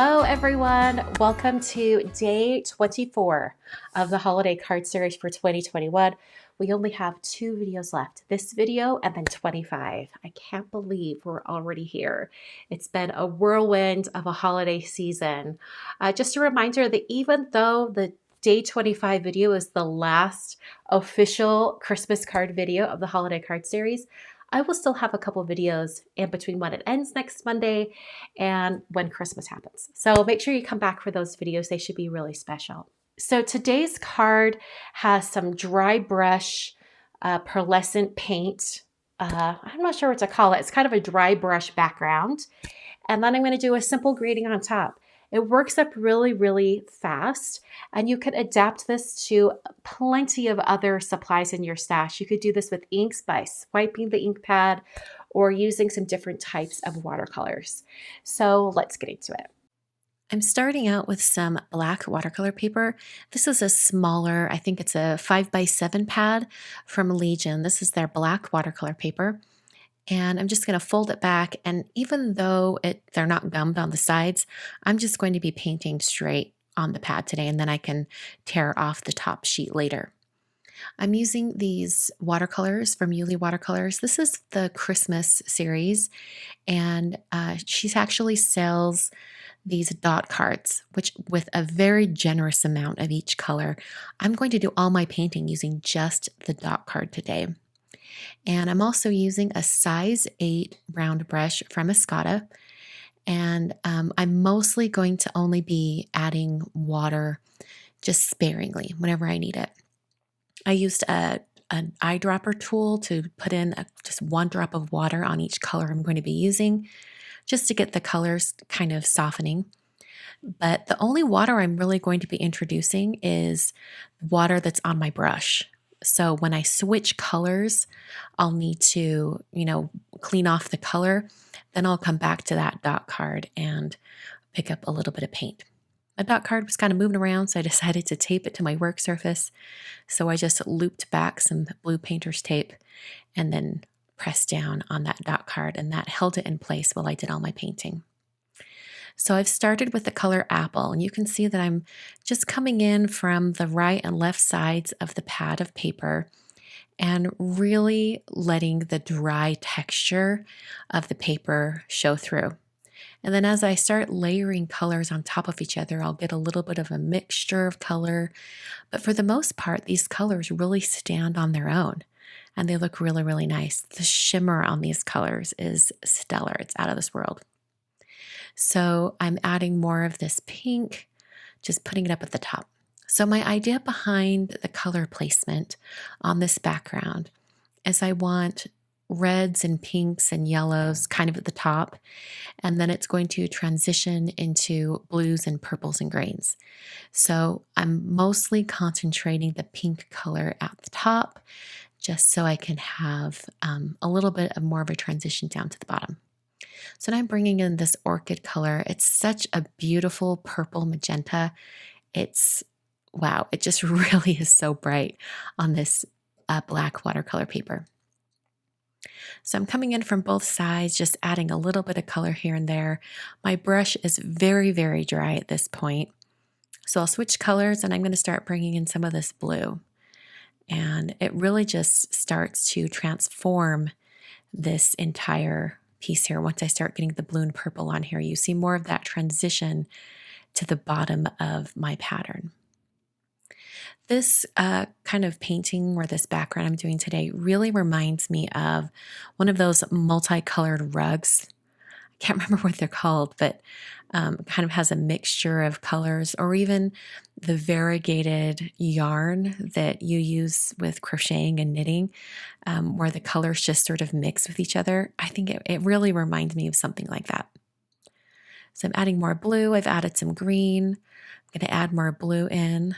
Hello, everyone. Welcome to day 24 of the holiday card series for 2021. We only have 2 videos left, this video and then 25. I can't believe we're already here. It's been a whirlwind of a holiday season. Just a reminder that even though the day 25 video is the last official Christmas card video of the holiday card series, I will still have a couple videos in between when it ends next Monday and when Christmas happens. So make sure you come back for those videos. They should be really special. So today's card has some dry brush pearlescent paint. I'm not sure what to call it. It's kind of a dry brush background. And then I'm going to do a simple grading on top. It works up really, really fast, and you could adapt this to plenty of other supplies in your stash. You could do this with inks by swiping the ink pad or using some different types of watercolors. So let's get into it. I'm starting out with some black watercolor paper. This is a smaller, I think it's a 5x7 pad from Legion. This is their black watercolor paper. And I'm just going to fold it back. And even though they're not gummed on the sides, I'm just going to be painting straight on the pad today, and then I can tear off the top sheet later. I'm using these watercolors from Yuli Watercolors. This is the Christmas series, and she actually sells these dot cards, which with a very generous amount of each color. I'm going to do all my painting using just the dot card today. And I'm also using a size 8 round brush from Escada. And I'm mostly going to only be adding water just sparingly whenever I need it. I used an eyedropper tool to put in just 1 drop of water on each color I'm going to be using, just to get the colors kind of softening. But the only water I'm really going to be introducing is water that's on my brush. So when I switch colors, I'll need to, clean off the color. Then I'll come back to that dot card and pick up a little bit of paint. My dot card was kind of moving around, so I decided to tape it to my work surface. So I just looped back some blue painter's tape and then pressed down on that dot card, and that held it in place while I did all my painting. So I've started with the color Apple, and you can see that I'm just coming in from the right and left sides of the pad of paper and really letting the dry texture of the paper show through. And then as I start layering colors on top of each other, I'll get a little bit of a mixture of color. But for the most part, these colors really stand on their own, and they look really, really nice. The shimmer on these colors is stellar. It's out of this world. So I'm adding more of this pink, just putting it up at the top. So my idea behind the color placement on this background is I want reds and pinks and yellows kind of at the top, and then it's going to transition into blues and purples and greens. So I'm mostly concentrating the pink color at the top, just so I can have a little bit of more of a transition down to the bottom. So now I'm bringing in this orchid color. It's such a beautiful purple magenta. Wow, it just really is so bright on this black watercolor paper. So I'm coming in from both sides, just adding a little bit of color here and there. My brush is very, very dry at this point. So I'll switch colors, and I'm going to start bringing in some of this blue. And it really just starts to transform this entire piece here. Once I start getting the blue and purple on here, you see more of that transition to the bottom of my pattern. This kind of painting, or this background I'm doing today, really reminds me of one of those multicolored rugs. I can't remember what they're called, but kind of has a mixture of colors, or even the variegated yarn that you use with crocheting and knitting, where the colors just sort of mix with each other. I think it really reminds me of something like that. So I'm adding more blue. I've added some green. I'm going to add more blue in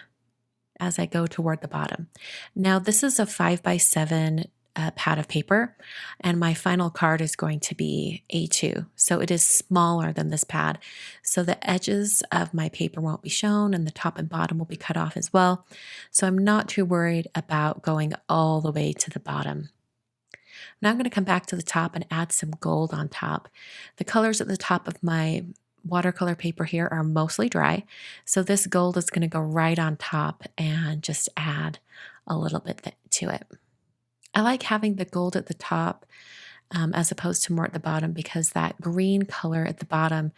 as I go toward the bottom. Now this is a 5x7 pad of paper, and my final card is going to be A2. So it is smaller than this pad. So the edges of my paper won't be shown, and the top and bottom will be cut off as well. So I'm not too worried about going all the way to the bottom. Now I'm going to come back to the top and add some gold on top. The colors at the top of my watercolor paper here are mostly dry, so this gold is going to go right on top and just add a little bit to it. I like having the gold at the top as opposed to more at the bottom because that green color at the bottom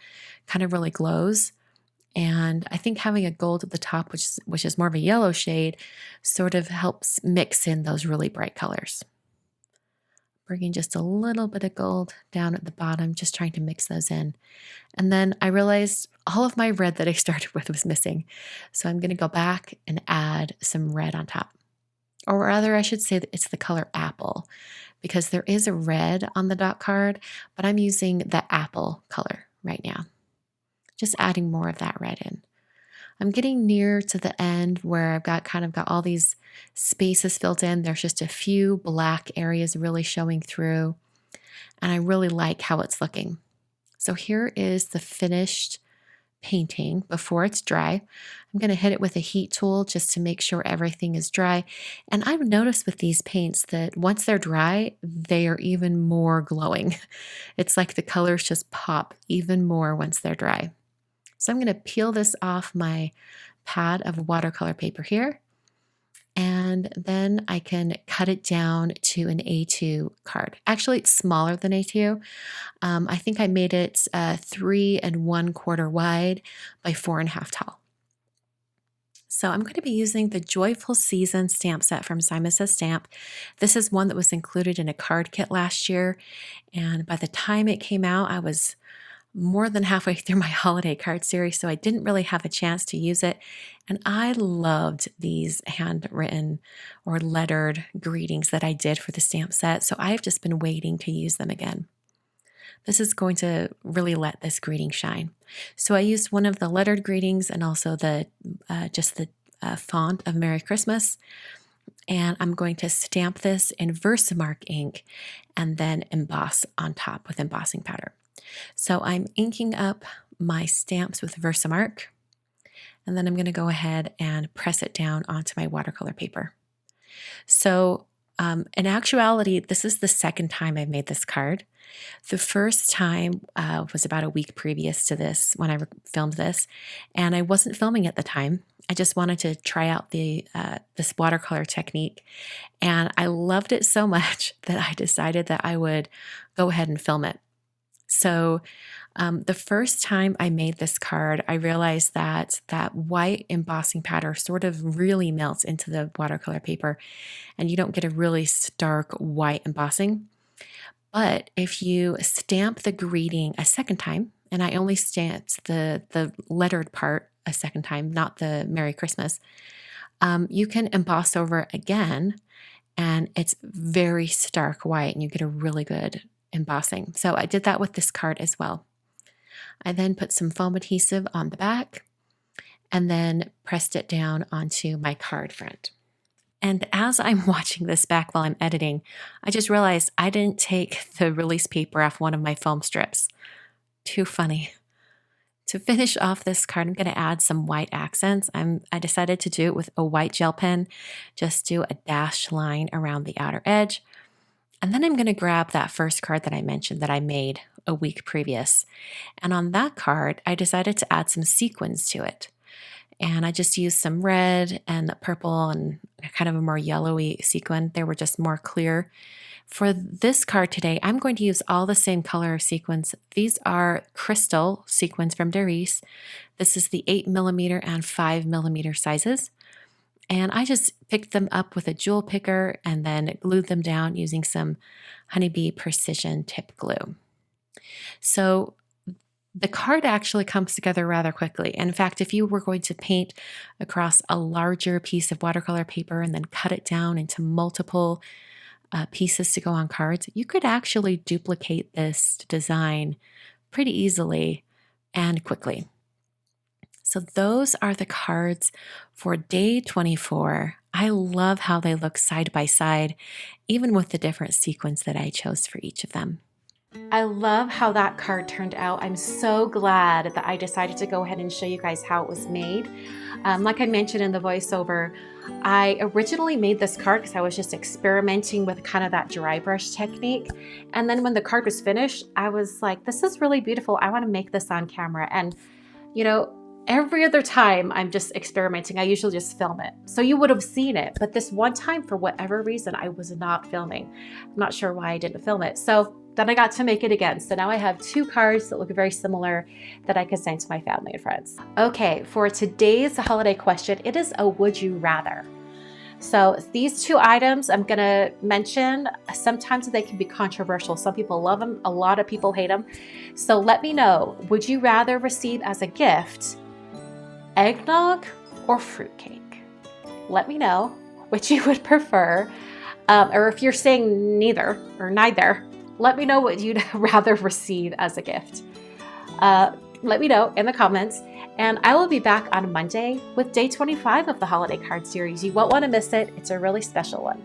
kind of really glows. And I think having a gold at the top, which is more of a yellow shade, sort of helps mix in those really bright colors. Bringing just a little bit of gold down at the bottom, just trying to mix those in. And then I realized all of my red that I started with was missing. So I'm going to go back and add some red on top. Or rather, I should say that it's the color apple, because there is a red on the dot card, but I'm using the apple color right now. Just adding more of that red in. I'm getting near to the end where I've got all these spaces filled in. There's just a few black areas really showing through, and I really like how it's looking. So here is the finished painting before it's dry. I'm going to hit it with a heat tool just to make sure everything is dry. And I've noticed with these paints that once they're dry, they are even more glowing. It's like the colors just pop even more once they're dry. So I'm going to peel this off my pad of watercolor paper here, and then I can cut it down to an A2 card. Actually, it's smaller than A2. I think I made it 3 1/4 wide by 4.5 tall. So I'm going to be using the Joyful Season stamp set from Simon Says Stamp. This is one that was included in a card kit last year, and by the time it came out, I was more than halfway through my holiday card series, so I didn't really have a chance to use it. And I loved these handwritten or lettered greetings that I did for the stamp set, so I've just been waiting to use them again. This is going to really let this greeting shine. So I used one of the lettered greetings and also the font of Merry Christmas. And I'm going to stamp this in Versamark ink and then emboss on top with embossing powder. So I'm inking up my stamps with Versamark, and then I'm going to go ahead and press it down onto my watercolor paper. So in actuality, this is the second time I've made this card. The first time was about a week previous to this when I filmed this, and I wasn't filming at the time. I just wanted to try out this watercolor technique, and I loved it so much that I decided that I would go ahead and film it. So the first time I made this card, I realized that that white embossing powder sort of really melts into the watercolor paper, and you don't get a really stark white embossing. But if you stamp the greeting a second time, and I only stamped the lettered part a second time, not the Merry Christmas, you can emboss over again, and it's very stark white, and you get a really good embossing. So I did that with this card as well. I then put some foam adhesive on the back and then pressed it down onto my card front. And as I'm watching this back while I'm editing, I just realized I didn't take the release paper off one of my foam strips. Too funny. To finish off this card, I'm going to add some white accents. I decided to do it with a white gel pen, just do a dashed line around the outer edge. And then I'm going to grab that first card that I mentioned that I made a week previous. And on that card, I decided to add some sequins to it. And I just used some red and purple and kind of a more yellowy sequin. They were just more clear. For this card today, I'm going to use all the same color sequins. These are crystal sequins from Darice. This is the 8mm and 5mm sizes. And I just picked them up with a jewel picker and then glued them down using some Honeybee Precision Tip Glue. So the card actually comes together rather quickly. In fact, if you were going to paint across a larger piece of watercolor paper and then cut it down into multiple pieces to go on cards, you could actually duplicate this design pretty easily and quickly. So those are the cards for day 24. I love how they look side by side, even with the different sequins that I chose for each of them. I love how that card turned out. I'm so glad that I decided to go ahead and show you guys how it was made. Like I mentioned in the voiceover, I originally made this card because I was just experimenting with kind of that dry brush technique. And then when the card was finished, I was like, this is really beautiful. I want to make this on camera. And, you know, every other time I'm just experimenting, I usually just film it. So you would have seen it. But this one time, for whatever reason, I was not filming. I'm not sure why I didn't film it. So then I got to make it again. So now I have two cards that look very similar that I can send to my family and friends. Okay, for today's holiday question, it is a would you rather. So these two items I'm gonna mention, sometimes they can be controversial. Some people love them, a lot of people hate them. So let me know, would you rather receive as a gift eggnog or fruitcake? Let me know which you would prefer. Or if you're saying neither or neither, let me know what you'd rather receive as a gift. Let me know in the comments. And I will be back on Monday with day 25 of the holiday card series. You won't want to miss it. It's a really special one.